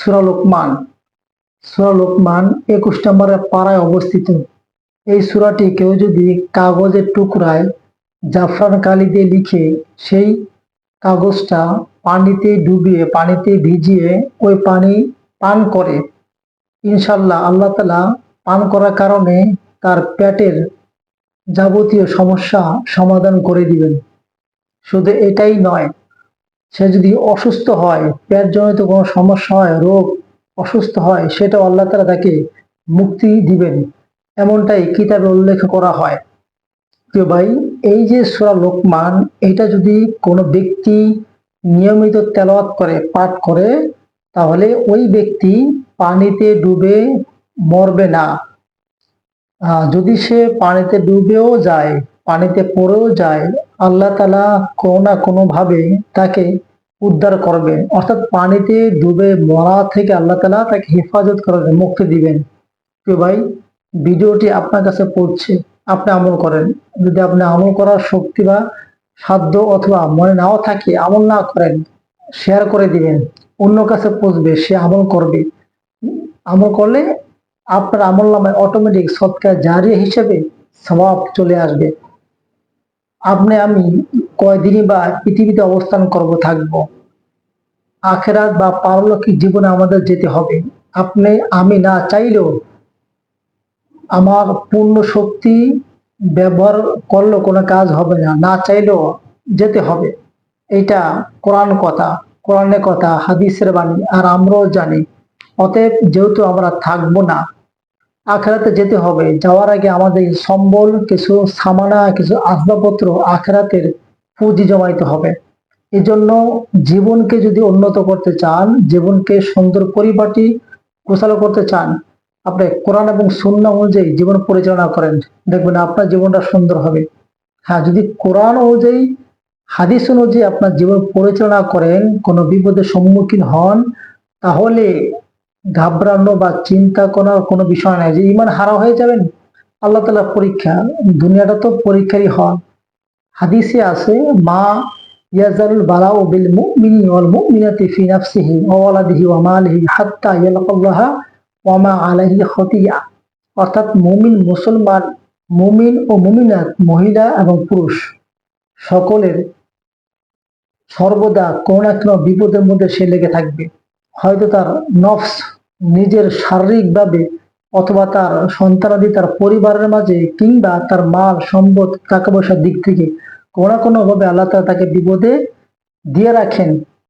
সূরা লোকমান। সূরা লোকমান 21 নম্বরের পারায় অবস্থিত। এই সূরাটি কেউ যদি কাগজের টুকরায় জাফরান কালি দিয়ে লিখে সেই কাগজটা পানিতে ডুবিয়ে পানিতে ভিজিয়ে ওই পানি পান করে, ইনশাল্লাহ আল্লাহ তাআলা পান করার কারণে তার পেটের যাবতীয় সমস্যা সমাধান করে দিবেন। শুধু এটাই নয়, সে যদি অসুস্থ হয়, পেটজনিত কোনো সমস্যা হয়, রোগ অসুস্থ হয়, সেটাও আল্লাহ তাআলা তাকে মুক্তি দিবেন, এমনটাই কিতাবে উল্লেখ করা হয়। প্রিয় ভাই, এই যে সূরা লোকমান, এটা যদি কোনো ব্যক্তি নিয়মিত তেলাওয়াত করে, পাঠ করে, তাহলে ওই ব্যক্তি পানিতে ডুবে মরবে না। যদি সে পানিতে ডুবেও যায়, পানিতে পড়েও যায়, আল্লাহ তাআলা কোনো না কোনো ভাবে তাকে উদ্ধার করবেন, অর্থাৎ পানিতে ডুবে মরা থেকে আল্লাহ তাআলা তাকে হেফাজত করবেন, মুক্তি দিবেন। তো ভাই, ভিডিওটি আপনার কাছে পড়ছে, আপনি আমল করেন। যদি আপনি আমল করার শক্তি বা সাধ্য অথবা মনে নাও থাকে, আমল না করেন, শেয়ার করে দিবেন, অন্য কাছে পৌঁছবে, সে আমল করবে। আমল করলে আপনার আমল নামায় অটোমেটিক সদকা জারিয়া হিসেবে সওয়াব চলে আসবে। আপনি আমি কয়দিনই বা পৃথিবীতে অবস্থান করব, থাকবো, আখেরাত বা পারলৌকিক জীবনে আমাদের যেতে হবে। আপনি আমি না চাইলেও, আমার পূর্ণ শক্তি ব্যবহার করলেও কোনো কাজ হবে না, না চাইলেও যেতে হবে। এটা কোরআন কথা, কোরআনের কথা, হাদিসের বাণী, আর আমরাও জানি। অতএব যেহেতু আমরা থাকবো না, আখেরাতে যেতে হবে, যাওয়ার আগে আমাদের সম্বল, কিছু সামানা, কিছু আসবাবপত্র আখেরাতের পুঁজি জমাইতে হবে। এজন্য জীবনকে যদি উন্নত করতে চান, জীবনকে সুন্দর পরিপাটি গোছালো করতে চান, আপনি কোরআন এবং সুন্নাহ অনুযায়ী জীবন পরিচালনা করেন, দেখবেন আপনার জীবনটা সুন্দর হবে। হ্যাঁ, যদি কোরআন অনুযায়ী, হাদিস অনুযায়ী আপনার জীবন পরিচালনা করেন, কোনো বিপদের সম্মুখীন হন, তাহলে ঘাবড়ানো বা চিন্তা করার কোনো বিষয় নাই যে ইমান হারা হয়ে যাবেন। আল্লাহ তাআলা পরীক্ষা, দুনিয়াটা তো পরীক্ষারই হন। হাদিসে আছে, মা ইয়াজালুল বালাউ বিল মুমিনি ওয়াল মুমিনাতি ফি নাফসিহি ওয়া ওয়ালাদিহি ওয়া মালিহি হাত্তা ইয়ালকাল্লাহা ওয়া মা আলাইহি খতিয়া। অর্থাৎ মুমিন, মুসলমান, মুমিন ও মুমিনাত, মহিলা এবং পুরুষ, সকলের সর্বদা কোনো না কোনো বিপদের মধ্যে সে লেগে থাকবে। হয়তো তার নফস, নিজের শারীরিকভাবে, অথবা তার সন্তানাদি, তার পরিবারের মাঝে, কিংবা তার মাল সম্পদ, টাকা পয়সার দিক থেকে কোনো না কোনো ভাবে আল্লাহ তাআলা তাকে বিপদে দিয়ে রাখেন।